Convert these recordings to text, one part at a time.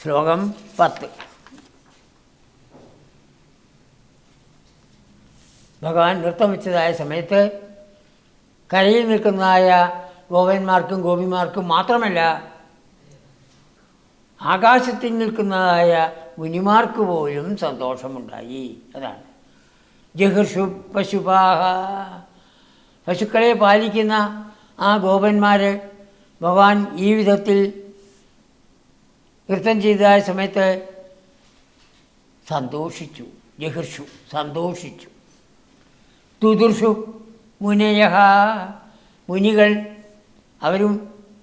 ശ്ലോകം 10. ഭഗവാൻ നൃത്തം വെച്ചതായ സമയത്ത് കരയിൽ നിൽക്കുന്നതായ ഗോപന്മാർക്കും ഗോപിമാർക്കും മാത്രമല്ല, ആകാശത്തിൽ നിൽക്കുന്നതായ മുനിമാർക്ക് പോലും സന്തോഷമുണ്ടായി. അതാണ് ജഹർഷു പശുപാഹ. പശുക്കളെ പാലിക്കുന്ന ആ ഗോപന്മാർ ഭഗവാൻ ഈ വിധത്തിൽ നൃത്തം ചെയ്തതായ സമയത്ത് സന്തോഷിച്ചു. ജഹർഷു സന്തോഷിച്ചു. തുദുർഷു മുനയ, മുനികൾ അവരും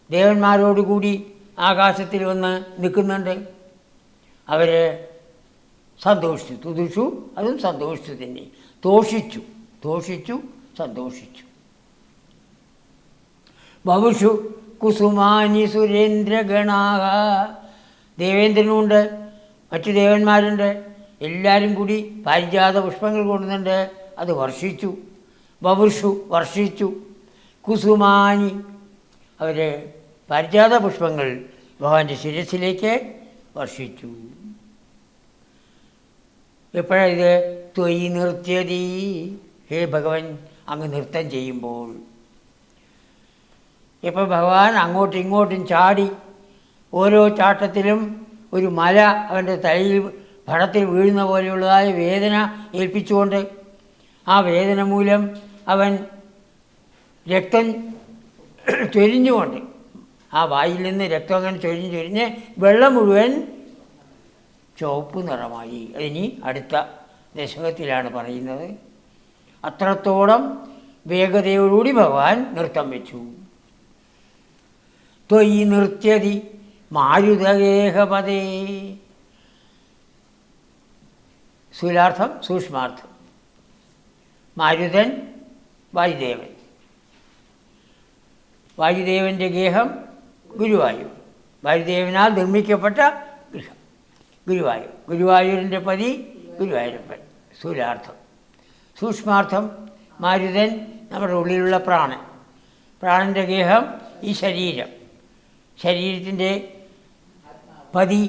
ദേവന്മാരോടുകൂടി ആകാശത്തിൽ വന്ന് നിൽക്കുന്നുണ്ട്. അവർ സന്തോഷിച്ചു. തുദുഷു അതും സന്തോഷിച്ചു തന്നെ. തോഷിച്ചു, തോഷിച്ചു, സന്തോഷിച്ചു. ബഹുഷു കുസുമാനി സുരേന്ദ്രഗണാഹ. ദേവേന്ദ്രനുമുണ്ട്, മറ്റു ദേവന്മാരുണ്ട്. എല്ലാവരും കൂടി പാരിജാത പുഷ്പങ്ങൾ കൊണ്ടുവന്നുണ്ട്. അത് വർഷിച്ചു. ബഹുഷു വർഷിച്ചു. കുസുമാനി അവർ പാരിജാത പുഷ്പങ്ങൾ ഭഗവാന്റെ ശിരസിലേക്ക് വർഷിച്ചു. എപ്പോഴാണ് ഇത്? ത്വയി നൃത്യതി, ഹേ ഭഗവാൻ അങ്ങ് നൃത്തം ചെയ്യുമ്പോൾ. ഇപ്പോൾ ഭഗവാൻ അങ്ങോട്ടും ഇങ്ങോട്ടും ചാടി, ഓരോ ചാട്ടത്തിലും ഒരു മല അവൻ്റെ തലയിൽ ഭടത്തിൽ വീഴുന്ന പോലെയുള്ളതായ വേദന ഏൽപ്പിച്ചുകൊണ്ട്, ആ വേദന മൂലം അവൻ രക്തം ചൊരിഞ്ഞുകൊണ്ട്, ആ വായിൽ നിന്ന് രക്തം അങ്ങനെ ചൊരിഞ്ഞ് വെള്ളം മുഴുവൻ ചുവപ്പ് നിറമായി. അതിനി അടുത്ത ദശകത്തിലാണ് പറയുന്നത്. അത്രത്തോളം വേഗതയോടുകൂടി ഭഗവാൻ നൃത്തം വെച്ചു. ത്വയി നൃത്യതി മാരുതഗേഹപദേ. സ്ഥൂലാർത്ഥം സൂക്ഷ്മാർത്ഥം. മാരുതൻ വായുദേവൻ. വായുദേവൻ്റെ ഗേഹം ഗുരുവായൂർ. വായുദേവനാൽ നിർമ്മിക്കപ്പെട്ട ഗൃഹം ഗുരുവായൂർ. ഗുരുവായൂരിൻ്റെ പതി ഗുരുവായൂരപ്പൻ. സ്ഥൂലാർത്ഥം. സൂക്ഷ്മാർത്ഥം മാരുതൻ നമ്മുടെ ഉള്ളിലുള്ള പ്രാണൻ. പ്രാണൻ്റെ ഗേഹം ഈ ശരീരം. ശരീരത്തിൻ്റെ പതി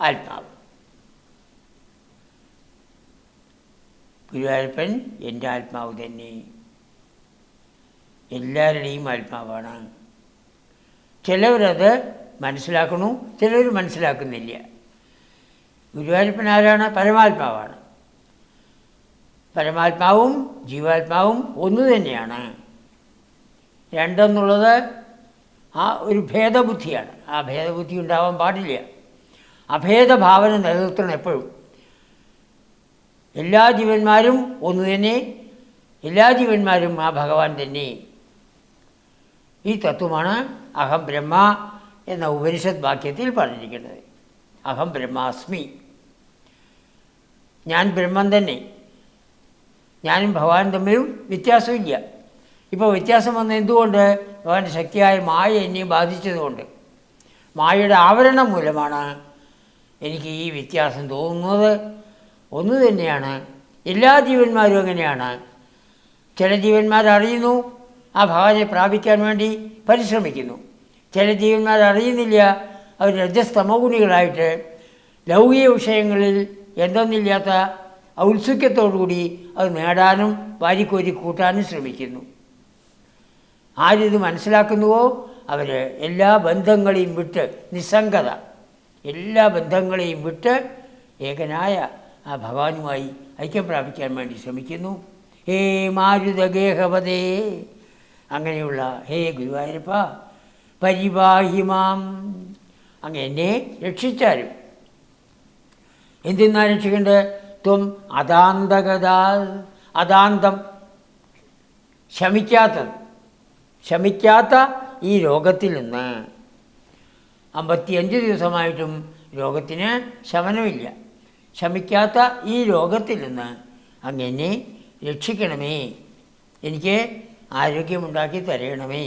ആത്മാവ്. ഗുരുവായൂരപ്പൻ എൻ്റെ ആത്മാവ് തന്നെ, എല്ലാവരുടെയും ആത്മാവാണ്. ചിലവരത് മനസ്സിലാക്കണു, ചിലർ മനസ്സിലാക്കുന്നില്ല. ഗുരുവായൂരപ്പൻ ആരാണ്? പരമാത്മാവാണ്. പരമാത്മാവും ജീവാത്മാവും ഒന്നു തന്നെയാണ്. രണ്ടെന്നുള്ളത് ആ ഒരു ഭേദബുദ്ധിയാണ്. ആ ഭേദബുദ്ധി ഉണ്ടാവാൻ പാടില്ല. അഭേദഭാവന നിലനിർത്തണം എപ്പോഴും. എല്ലാ ജീവന്മാരും ഒന്നു തന്നെ, എല്ലാ ജീവന്മാരും ആ ഭഗവാൻ തന്നെ. ഈ തത്വമാണ് അഹം ബ്രഹ്മ എന്ന ഉപനിഷത്ത് വാക്യത്തിൽ പറഞ്ഞിരിക്കുന്നത്. അഹം ബ്രഹ്മാസ്മി, ഞാൻ ബ്രഹ്മം തന്നെ. ഞാനും ഭഗവാനും തമ്മിലും വ്യത്യാസമില്ല. ഇപ്പോൾ വ്യത്യാസം വന്നത് എന്തുകൊണ്ട്? ഭഗവാന്റെ ശക്തിയായ മായ എന്നെ ബാധിച്ചതുകൊണ്ട്. മായയുടെ ആവരണം മൂലമാണ് എനിക്ക് ഈ വ്യത്യാസം തോന്നുന്നത്. ഒന്നു തന്നെയാണ്. എല്ലാ ജീവന്മാരും അങ്ങനെയാണ്. ചില ജീവന്മാർ അറിയുന്നു, ആ ഭഗവാനെ പ്രാപിക്കാൻ വേണ്ടി പരിശ്രമിക്കുന്നു. ചില ജീവന്മാർ അറിയുന്നില്ല, അവർ രജസ്തമോഗുണികളായിട്ട് ലൗകിക വിഷയങ്ങളിൽ എന്തെന്നില്ലാത്ത ഔത്സുക്യത്തോടുകൂടി അത് നേടാനും വാരിക്കോരി കൂട്ടാനും ശ്രമിക്കുന്നു. ആരിത് മനസ്സിലാക്കുന്നുവോ അവർ എല്ലാ ബന്ധങ്ങളെയും വിട്ട്, നിസ്സംഗത, എല്ലാ ബന്ധങ്ങളെയും വിട്ട് ഏകനായ ആ ഭഗവാനുമായി ഐക്യം പ്രാപിക്കാൻ വേണ്ടി ശ്രമിക്കുന്നു. ഹേ മാരുതഗേഹപദേ, അങ്ങനെയുള്ള ഹേ ഗുരുവായൂരപ്പ, പരിപാഹിമാം, അങ്ങ് എന്നെ രക്ഷിച്ചാലും. എന്തിനാ രക്ഷിക്കേണ്ടത്? ത്വം അദാന്തഗതാ, അദാന്തം ശമിക്കാത്ത ഈ രോഗത്തിൽ നിന്ന്. 55 ദിവസമായിട്ടും രോഗത്തിന് ശമനമില്ല. ശമിക്കാത്ത ഈ രോഗത്തിൽ നിന്ന് അങ്ങനെ രക്ഷിക്കണമേ, എനിക്ക് ആരോഗ്യമുണ്ടാക്കി തരയണമേ.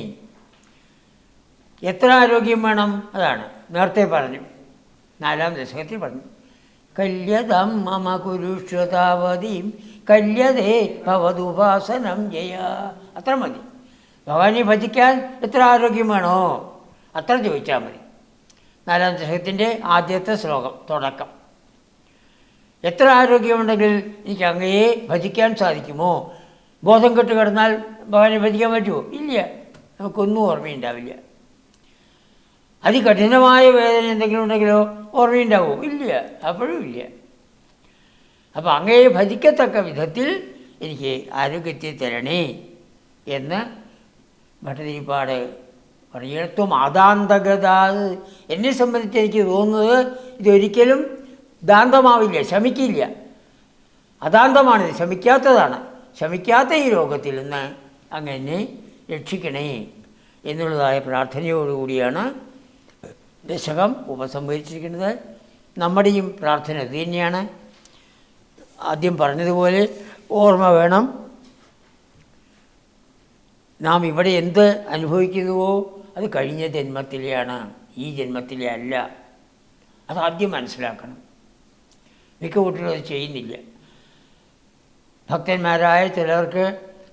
എത്ര ആരോഗ്യം വേണം? അതാണ് നേരത്തെ പറഞ്ഞു, 4-ാം ദശകത്തിൽ പറഞ്ഞു. കല്യതം മമ കുരുഷ്വതാവതീം കല്യതേ ഭവതുപാസനം ജയ. അത്ര മതി. ഭഗവാനെ ഭജിക്കാൻ എത്ര ആരോഗ്യം വേണോ അത്ര ചോദിച്ചാൽ മതി. 4-ാം ദശകത്തിൻ്റെ ആദ്യത്തെ ശ്ലോകം തുടക്കം. എത്ര ആരോഗ്യമുണ്ടെങ്കിൽ എനിക്ക് അങ്ങയെ ഭജിക്കാൻ സാധിക്കുമോ? ബോധം കെട്ട് കിടന്നാൽ ഭഗവാനെ ഭജിക്കാൻ പറ്റുമോ? ഇല്ല, നമുക്കൊന്നും ഓർമ്മയുണ്ടാവില്ല. അതികഠിനമായ വേദന എന്തെങ്കിലും ഉണ്ടെങ്കിലോ ഓർമ്മയുണ്ടാവുമോ? ഇല്ല, അപ്പോഴും ഇല്ല. അപ്പോൾ അങ്ങയെ ഭജിക്കത്തക്ക വിധത്തിൽ എനിക്ക് ആരോഗ്യത്തെ തരണേ എന്ന് ഭട്ടതിരിപ്പാട് പറയുക. ആദാന്തഗത, എന്നെ സംബന്ധിച്ച് എനിക്ക് തോന്നുന്നത് ഇതൊരിക്കലും ദാന്തമാവില്ല, ശമിക്കില്ല. അദാന്തമാണിത്, ശമിക്കാത്തതാണ്. ശമിക്കാത്ത ഈ രോഗത്തിൽ നിന്ന് അങ്ങനെ രക്ഷിക്കണേ എന്നുള്ളതായ പ്രാർത്ഥനയോടുകൂടിയാണ് ദശകം ഉപസംഹരിച്ചിരിക്കുന്നത്. നമ്മുടെയും പ്രാർത്ഥന ഇത് തന്നെയാണ്. ആദ്യം പറഞ്ഞതുപോലെ ഓർമ്മ വേണം. നാം ഇവിടെ എന്ത് അനുഭവിക്കുന്നുവോ അത് കഴിഞ്ഞ ജന്മത്തിലെയാണ്, ഈ ജന്മത്തിലെ അല്ല. അതാദ്യം മനസ്സിലാക്കണം. മിക്ക കുട്ടികളും അത് ചെയ്യുന്നില്ല. ഭക്തന്മാരായ ചിലർക്ക്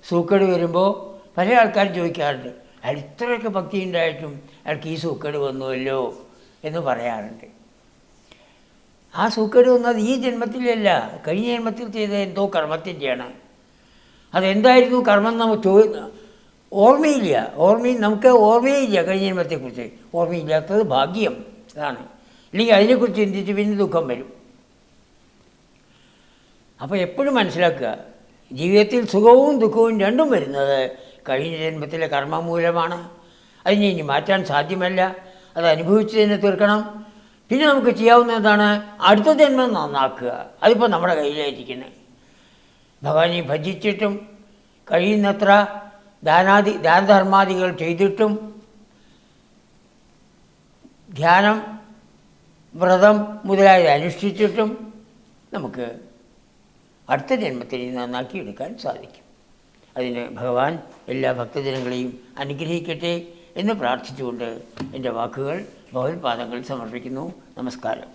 സൂക്കേട് വരുമ്പോൾ പല ആൾക്കാരും ചോദിക്കാറുണ്ട്, അയാൾ ഇത്രയൊക്കെ ഭക്തി ഉണ്ടായിട്ടും അയാൾക്ക് ഈ സൂക്കേട് വന്നുവല്ലോ എന്ന് പറയാറുണ്ട്. ആ സൂക്കേട് വന്നത് ഈ ജന്മത്തിലല്ല, കഴിഞ്ഞ ജന്മത്തിൽ ചെയ്ത എന്തോ കർമ്മത്തിൻ്റെയാണ്. അതെന്തായിരുന്നു കർമ്മം നമുക്ക് ഓർമ്മയില്ല. നമുക്ക് ഓർമ്മയില്ല. കഴിഞ്ഞ ജന്മത്തെക്കുറിച്ച് ഓർമ്മയില്ലാത്തത് ഭാഗ്യം. അതാണ്. ഇല്ലെങ്കിൽ അതിനെക്കുറിച്ച് ചിന്തിച്ച് പിന്നെ ദുഃഖം വരും. അപ്പോൾ എപ്പോഴും മനസ്സിലാക്കുക, ജീവിതത്തിൽ സുഖവും ദുഃഖവും രണ്ടും വരുന്നത് കഴിഞ്ഞ ജന്മത്തിലെ കർമ്മം മൂലമാണ്. അതിനെ ഇനി മാറ്റാൻ സാധ്യമല്ല. അത് അനുഭവിച്ച് തന്നെ തീർക്കണം. പിന്നെ നമുക്ക് ചെയ്യാവുന്ന എന്താണ്? അടുത്ത ജന്മം നന്നാക്കുക. അതിപ്പോൾ നമ്മുടെ കയ്യിലായിരിക്കുന്നത്. ഭഗവാനെ ഭജിച്ചിട്ടും കഴിയുന്നത്ര ദാനധർമാദികൾ ചെയ്തിട്ടും ധ്യാനം, വ്രതം മുതലായത് അനുഷ്ഠിച്ചിട്ടും നമുക്ക് അടുത്ത ജന്മത്തിനെ നന്നാക്കിയെടുക്കാൻ സാധിക്കും. അതിന് ഭഗവാൻ എല്ലാ ഭക്തജനങ്ങളെയും അനുഗ്രഹിക്കട്ടെ എന്ന് പ്രാർത്ഥിച്ചുകൊണ്ട് എൻ്റെ വാക്കുകൾ ഭഗവത്പാദങ്ങളിൽ സമർപ്പിക്കുന്നു. നമസ്കാരം.